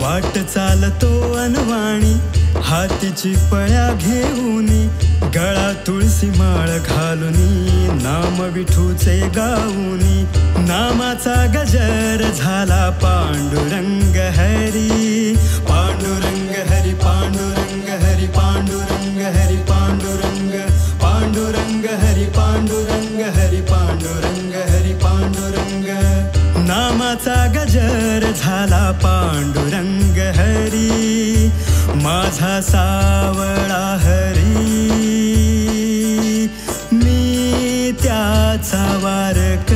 वाट चालतो अनवाणी हातीची पळ्या घेऊनी गळा तुळशी माळ घालुनी नाम विठूचे गाऊनी नामाचा गजर झाला पांडुरंग हरी पांडुरंग हरी पांडुरंग हरी पांडुरंग हरी पांडुरंग पांडुरंग हरी पांडुरंग हरी पांडुरंग हरी पांडुरंग नामाचा गजर झाला पांडुरंग हरी माझा सावळा हरी मी त्याचा वारकरी